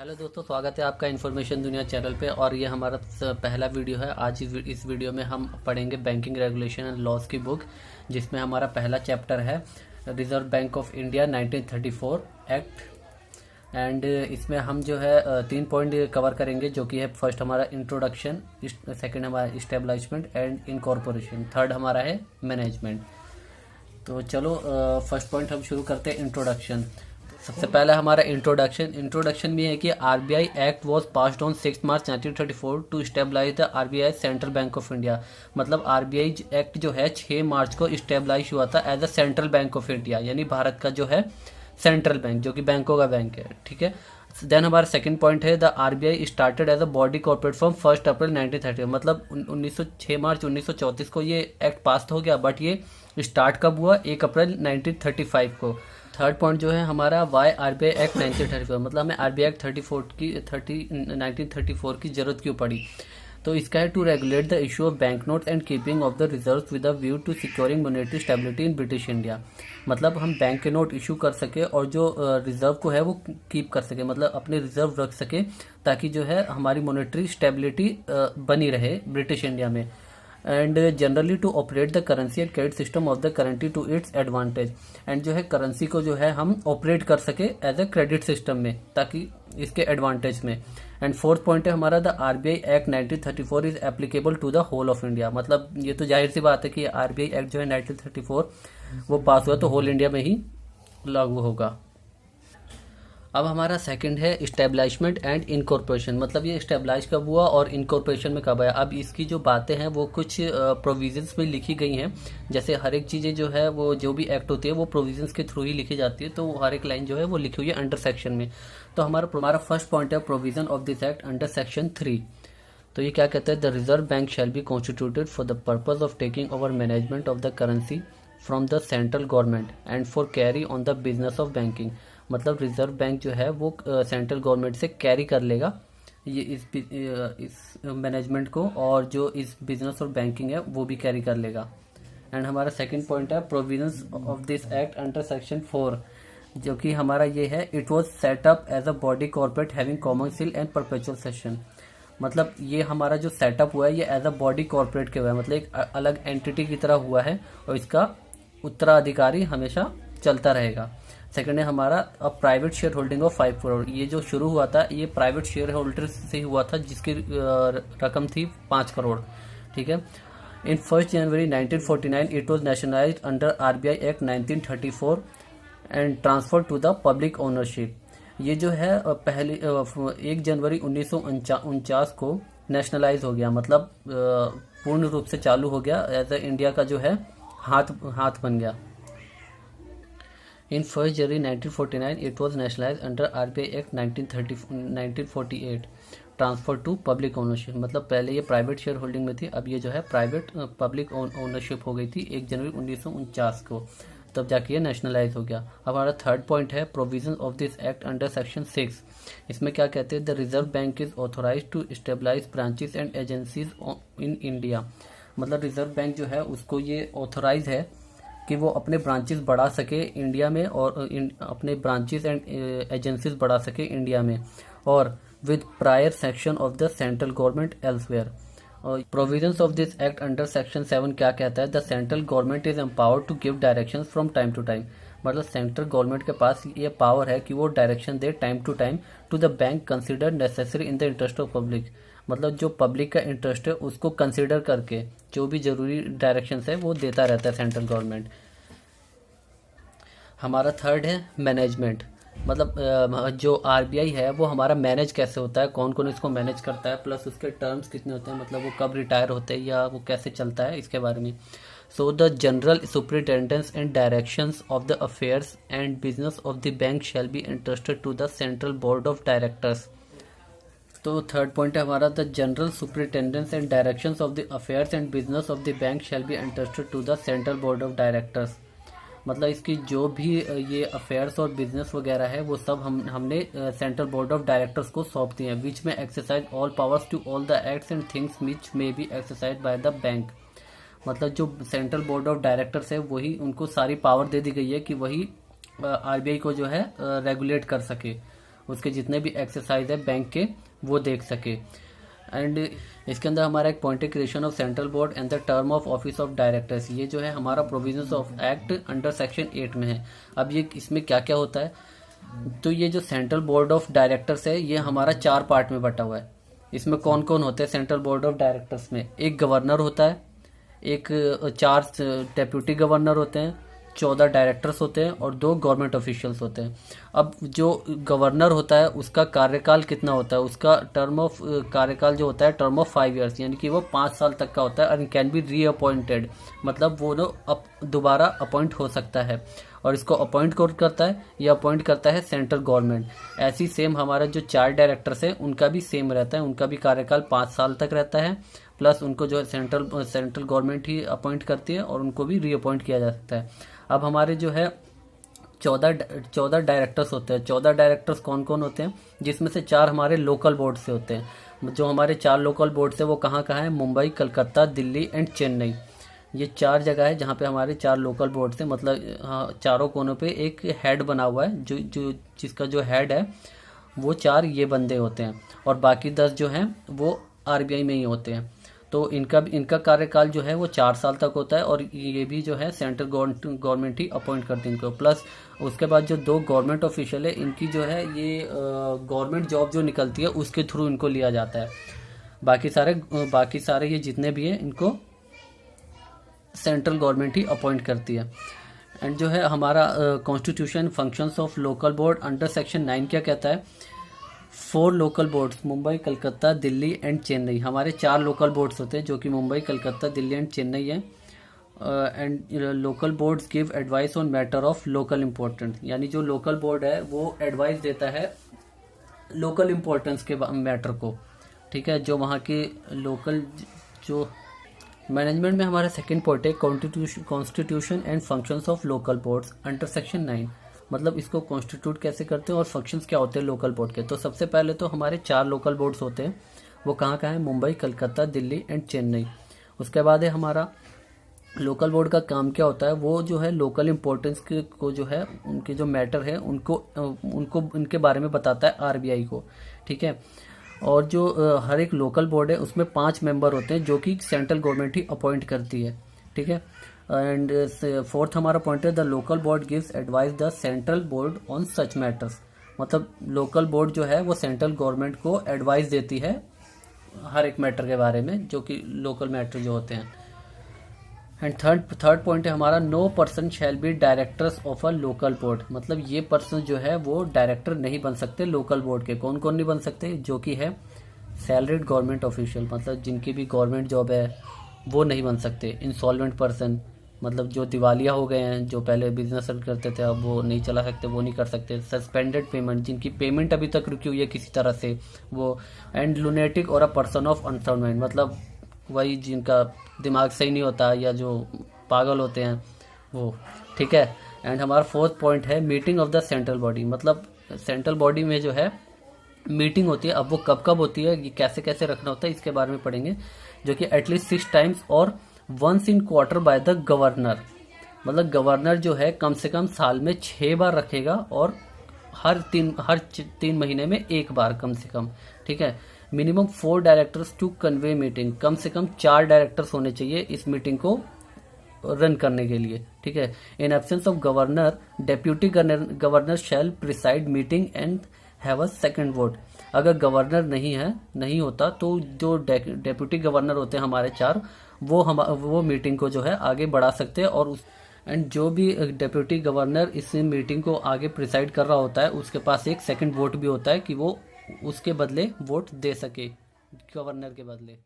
Hello दोस्तों, स्वागत है आपका इन्फॉर्मेशन दुनिया चैनल पे। और ये हमारा पहला वीडियो है। आज इस वीडियो में हम पढ़ेंगे बैंकिंग रेगुलेशन एंड लॉज की बुक, जिसमें हमारा पहला चैप्टर है reserve bank of India 1934 act. And इसमें हम जो है 3 पॉइंट कवर करेंगे, जो कि है फर्स्ट हमारा इंट्रोडक्शन, सेकंड हमारा इस्टेब्लिशमेंट एंड इनकॉर्पोरेशन, थर्ड हमारा है मैनेजमेंट। तो चलो फर्स्ट पॉइंट हम शुरू करते हैं, इंट्रोडक्शन। सबसे पहला हमारा इंट्रोडक्शन में है कि RBI act was passed on 6 March 1934 to stabilise the RBI central bank of India. मतलब आरबीआई एक्ट जो है 6 मार्च को स्टेबलाइज हुआ था as a central bank of India, यानी भारत का जो है सेंट्रल बैंक, जो कि बैंकों का बैंक है। ठीक है। देन हमारा सेकंड पॉइंट है the RBI started as a body corporate from 1 April 1930। मतलब 6 मार्च 1934 को ये एक्ट पास हो गया, बट ये स्टार्ट कब हुआ? 1 अप्रैल 1935 को। थर्ड पॉइंट जो है हमारा वाई आरबीआई एक्ट 1934, मतलब हमें आरबीआई एक्ट 1934 की जरूरत क्यों पड़ी? तो इसका है to regulate the issue of bank notes and keeping of the reserve with a view to securing monetary stability in British India. मतलब हम बैंक के नोट इशू कर सके और जो रिजर्व को है वो कीप कर सके, मतलब अपने रिजर्व रख सके, ताकि जो है हमारी मॉनेटरी स्टेबिलिटी बनी रहे ब्रिटिश इंडिया में। And generally to operate the currency and credit system of the currency to its advantage. And जो है करेंसी को जो है हम ऑपरेट कर सके एज ए क्रेडिट सिस्टम में, ताकि इसके एडवांटेज में। एंड फोर्थ पॉइंट है हमारा the RBI act 1934 is applicable to the whole of India. मतलब ये तो जाहिर सी बात है कि आरबीआई एक्ट जो है 1934 वो पास हुआ तो होल इंडिया में ही लागू होगा। अब हमारा सेकंड है इस्टेब्लिशमेंट एंड इनकॉर्पोरेशन। मतलब ये इस्टेब्लिश कब हुआ और इनकॉर्पोरेशन में कब आया। अब इसकी जो बातें हैं वो कुछ प्रोविजंस में लिखी गई हैं। जैसे हर एक चीज़ें जो है वो जो भी एक्ट होती है वो प्रोविजंस के थ्रू ही लिखी जाती है, तो हर एक लाइन जो है वो लिखी हुई है अंडर सेक्शन में। तो हमारा फर्स्ट पॉइंट है provision of this act under section 3। तो ये क्या कहता है? The reserve bank shall be constituted for the purpose of taking over management of the currency from the central government and for carry on the business of banking. मतलब reserve bank जो है वो central government से carry कर लेगा ये इस management को, और जो इस बिजनेस और बैंकिंग है वो भी कैरी कर लेगा। एंड हमारा सेकंड पॉइंट है provisions of this act under section 4, जो कि हमारा ये है it was set up as a body corporate having common seal and perpetual session. मतलब ये हमारा जो सेटअप हुआ है ये एज अ बॉडी कॉर्पोरेट के हुआ है, मतलब एक अलग एंटिटी की तरह हुआ है, और इसका उत्तराधिकारी हमेशा चलता रहेगा। सेकंड है हमारा a private share holding of 5 crore. ये जो शुरू हुआ था ये प्राइवेट शेयर होल्डर से हुआ था, जिसकी रकम थी 5 करोड़। ठीक है। In 1 January 1949 it was nationalised under RBI act 1934 and transfer to the public ownership. ये जो है पहले 1 जनवरी 1949 को नेशनलाइज हो गया, मतलब पूर्ण रूप से चालू हो गया, एज ए इंडिया का जो है हाथ बन गया। In 1 January 1949, it was nationalized under RBI Act 1948, transfer to public ownership. मतलब पहले ये प्राइवेट शेयर होल्डिंग में थी, अब ये जो है प्राइवेट पब्लिक ओनरशिप हो गई थी 1 जनवरी 1949 को, तब जाके ये नेशनलाइज हो गया। अब हमारा थर्ड पॉइंट है provision of this act under section 6। इसमें क्या कहते हैं? The reserve bank is authorise to stabilise branches and agencies in India. मतलब रिजर्व बैंक जो है उसको ये ऑथोराइज है कि वो अपने ब्रांचेस बढ़ा सके इंडिया में, और अपने ब्रांचेस एंड एजेंसीज बढ़ा सके इंडिया में, और with prior section of the central government elsewhere. और provisions of this act under section 7 क्या कहता है? The central government is empowered to give directions from time to time. मतलब सेंट्रल गवर्नमेंट के पास ये पावर है कि वो डायरेक्शन दे time to time to the bank consider necessary in the interest of public. मतलब जो पब्लिक का इंटरेस्ट है उसको कंसिडर करके जो भी जरूरी डायरेक्शन है वो देता रहता है सेंट्रल गवर्नमेंट। हमारा थर्ड है मैनेजमेंट। मतलब जो आरबीआई है वो हमारा मैनेज कैसे होता है, कौन कौन इसको मैनेज करता है, प्लस उसके टर्म्स कितने होते हैं, मतलब वो कब रिटायर होते हैं या वो कैसे चलता है, इसके बारे में। So the general superintendence and directions of the affairs and business of the bank shall be interested to the central board of directors. तो थर्ड पॉइंट है हमारा the general superintendence and directions of the affairs and business of the bank shall be interested to the central board of directors. मतलब इसकी जो भी ये affairs और business वगैरह है वो सब हमने सेंट्रल बोर्ड ऑफ डायरेक्टर्स को सौंप दिए हैं, विच में exercise all powers to all the acts and things which may be exercise by the bank. मतलब जो सेंट्रल बोर्ड ऑफ डायरेक्टर्स है वही उनको सारी पावर दे दी गई है कि वही आरबीआई को जो है रेगुलेट कर सके, उसके जितने भी एक्सरसाइज है बैंक के वो देख सके। एंड इसके अंदर हमारा एक पॉइंट है creation of central board and the term of office of directors. ये जो है हमारा provisions of act under section 8 में है। अब ये इसमें क्या क्या होता है, तो ये जो सेंट्रल बोर्ड ऑफ डायरेक्टर्स है ये हमारा 4 पार्ट में बटा हुआ है। इसमें कौन कौन होते हैं सेंट्रल बोर्ड ऑफ डायरेक्टर्स में? एक गवर्नर होता है, एक 4 डेप्यूटी गवर्नर होते हैं, 14 डायरेक्टर्स होते हैं और 2 गवर्नमेंट ऑफिशियल्स होते हैं। अब जो गवर्नर होता है उसका कार्यकाल कितना होता है? उसका टर्म ऑफ कार्यकाल जो होता है टर्म ऑफ 5 ईयर्स, यानी कि वो 5 साल तक का होता है और कैन बी रीअपॉइंटेड, मतलब वो दोबारा अपॉइंट हो सकता है। और इसको अपॉइंट कौन करता है? ये अपॉइंट करता है सेंट्रल गवर्नमेंट। ऐसी सेम हमारा जो 4 डायरेक्टर्स है उनका भी सेम रहता है, उनका भी कार्यकाल 5 साल तक रहता है, प्लस उनको जो है सेंट्रल गवर्नमेंट ही अपॉइंट करती है और उनको भी रीअपॉइंट किया जा सकता है। अब हमारे जो है 14 डायरेक्टर्स होते हैं। 14 डायरेक्टर्स कौन कौन होते हैं? जिसमें से 4 हमारे लोकल बोर्ड से होते हैं। जो हमारे 4 लोकल बोर्ड से वो कहाँ कहाँ है? मुंबई, कलकत्ता, दिल्ली एंड चेन्नई। ये 4 जगह है जहाँ पे हमारे 4 लोकल बोर्ड से, मतलब हाँ, चारों कोनों पे एक हेड बना हुआ है, जिसका जो हेड है वो 4 ये बंदे होते हैं और बाकी 10 जो हैं वो आरबीआई में ही होते हैं। तो इनका कार्यकाल जो है वो 4 साल तक होता है और ये भी जो है सेंट्रल गवर्नमेंट ही अपॉइंट करती है इनको। प्लस उसके बाद जो 2 गवर्नमेंट ऑफिशियल है इनकी जो है ये गवर्नमेंट जॉब जो निकलती है उसके थ्रू इनको लिया जाता है। बाकी सारे ये जितने भी हैं इनको सेंट्रल गवर्नमेंट ही अपॉइंट करती है। एंड जो है हमारा constitution functions of local board under section 9 क्या कहता है? 4 local boards, Mumbai, Calcutta, Delhi and Chennai. हमारे 4 लोकल बोर्ड्स होते हैं जो कि मुंबई, कलकत्ता, दिल्ली एंड चेन्नई है। And local boards give advice on matter of local importance, यानी जो लोकल बोर्ड है वो एडवाइस देता है लोकल इम्पोर्टेंस के मैटर को, ठीक है, जो वहाँ के लोकल जो मैनेजमेंट में हमारा सेकंड पॉइंट है constitution and functions of local boards under section 9। मतलब इसको कॉन्स्टिट्यूट कैसे करते हैं और फंक्शंस क्या होते हैं लोकल बोर्ड के। तो सबसे पहले तो हमारे 4 लोकल बोर्ड्स होते हैं, वो कहाँ कहाँ है? मुंबई, कलकत्ता, दिल्ली एंड चेन्नई। उसके बाद है हमारा लोकल बोर्ड का काम क्या होता है? वो जो है लोकल इम्पोर्टेंस को जो है उनके जो मैटर है उनको उनके बारे में बताता है आरबीआई को, ठीक है। और जो हर एक लोकल बोर्ड है उसमें 5 मेंबर होते हैं जो कि सेंट्रल गवर्नमेंट ही अपॉइंट करती है, ठीक है। एंड 4th हमारा पॉइंट है the local board gives advice the central board on such matters. मतलब लोकल बोर्ड जो है वो सेंट्रल गवर्नमेंट को एडवाइस देती है हर एक मैटर के बारे में जो कि लोकल मैटर जो होते हैं। एंड थर्ड पॉइंट है हमारा no person shall be directors of a local board. मतलब ये पर्सन जो है वो डायरेक्टर नहीं बन सकते लोकल बोर्ड के। कौन कौन नहीं बन सकते? जो कि है सैलरीड गवर्नमेंट ऑफिशियल, मतलब जिनकी भी गवर्नमेंट जॉब है वो नहीं बन सकते। इंसॉल्वेंट पर्सन, मतलब जो दिवालिया हो गए हैं, जो पहले बिजनेस करते थे अब वो नहीं चला सकते, वो नहीं कर सकते। सस्पेंडेड पेमेंट, जिनकी पेमेंट अभी तक रुकी हुई है किसी तरह से वो। एंड लुनेटिक और a person of unsound mind, मतलब वही जिनका दिमाग सही नहीं होता या जो पागल होते हैं वो, ठीक है। एंड हमारा 4th पॉइंट है meeting of the central body. मतलब सेंट्रल बॉडी में जो है मीटिंग होती है, अब वो कब कब होती है, ये कैसे कैसे रखना होता है इसके बारे में पढ़ेंगे, जो कि एटलीस्ट 6 टाइम्स और once in quarter by the governor. मतलब गवर्नर जो है कम से कम साल में 6 बार रखेगा और हर 3 महीने में 1 बार कम से कम, ठीक है। Minimum 4 directors to convene meeting, कम से कम 4 डायरेक्टर्स होने चाहिए इस मीटिंग को रन करने के लिए, ठीक है। In absence of governor deputy governor shall preside meeting and have a second vote. अगर गवर्नर नहीं होता तो जो डेप्यूटी गवर्नर होते हैं हमारे 4, वो मीटिंग को जो है आगे बढ़ा सकते हैं। और एंड जो भी डेप्यूटी गवर्नर इस मीटिंग को आगे प्रिसाइड कर रहा होता है उसके पास एक सेकंड वोट भी होता है कि वो उसके बदले वोट दे सके गवर्नर के बदले।